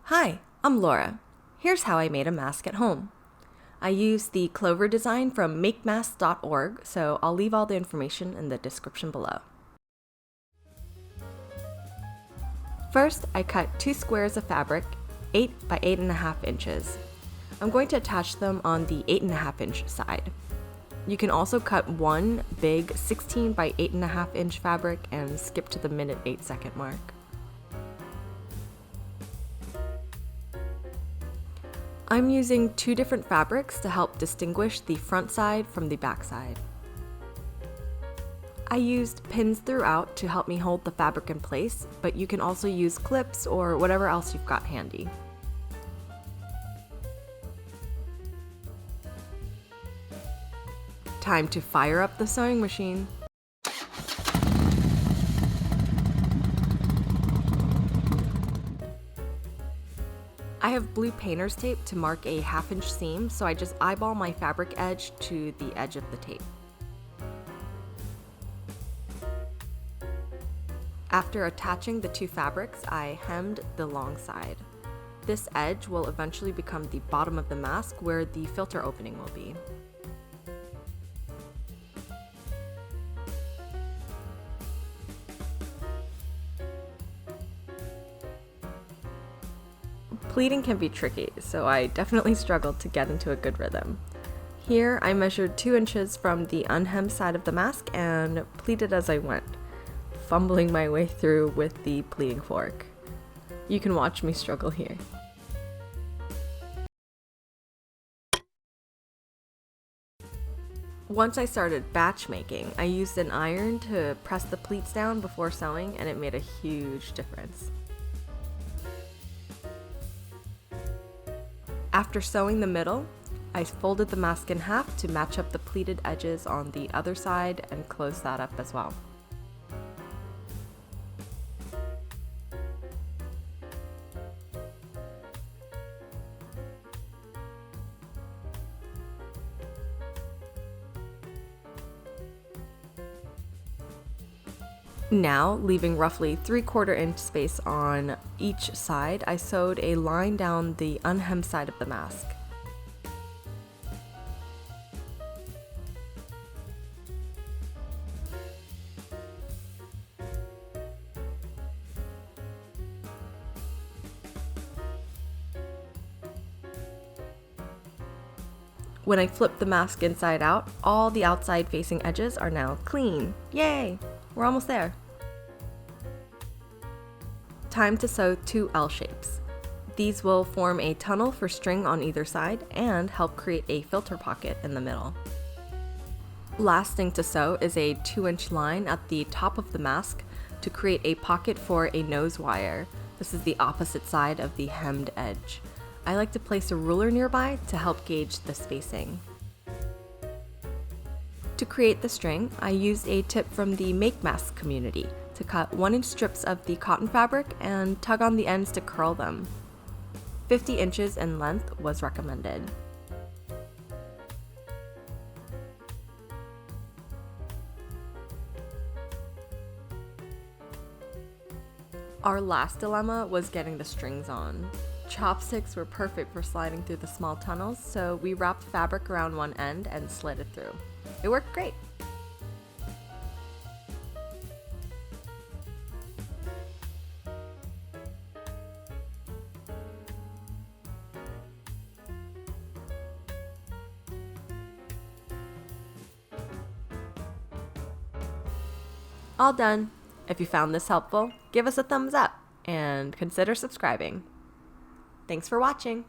Hi, I'm Laura. Here's how I made a mask at home. I used the Clover design from makemasks.org, so I'll leave all the information in the description below. First, I cut 2 squares of fabric, 8 by 8.5 inches. I'm going to attach them on the 8.5 inch side. You can also cut one big 16 by 8.5 inch fabric and skip to the minute 8-second mark. I'm using 2 different fabrics to help distinguish the front side from the back side. I used pins throughout to help me hold the fabric in place, but you can also use clips or whatever else you've got handy. Time to fire up the sewing machine. I have blue painter's tape to mark a 1/2 inch seam, so I just eyeball my fabric edge to the edge of the tape. After attaching the 2 fabrics, I hemmed the long side. This edge will eventually become the bottom of the mask where the filter opening will be. Pleating can be tricky, so I definitely struggled to get into a good rhythm. Here, I measured 2 inches from the unhemmed side of the mask and pleated as I went, fumbling my way through with the pleating fork. You can watch me struggle here. Once I started batch making, I used an iron to press the pleats down before sewing, and it made a huge difference. After sewing the middle, I folded the mask in half to match up the pleated edges on the other side and close that up as well. Now, leaving roughly 3/4 inch space on each side, I sewed a line down the unhemmed side of the mask. When I flip the mask inside out, all the outside facing edges are now clean. Yay! We're almost there. Time to sew 2 L shapes. These will form a tunnel for string on either side and help create a filter pocket in the middle. Last thing to sew is a 2-inch line at the top of the mask to create a pocket for a nose wire. This is the opposite side of the hemmed edge. I like to place a ruler nearby to help gauge the spacing. To create the string, I used a tip from the Make Mask community to cut 1-inch strips of the cotton fabric and tug on the ends to curl them. 50 inches in length was recommended. Our last dilemma was getting the strings on. Chopsticks were perfect for sliding through the small tunnels, so we wrapped fabric around one end and slid it through. It worked great! All done! If you found this helpful, give us a thumbs up and consider subscribing. Thanks for watching!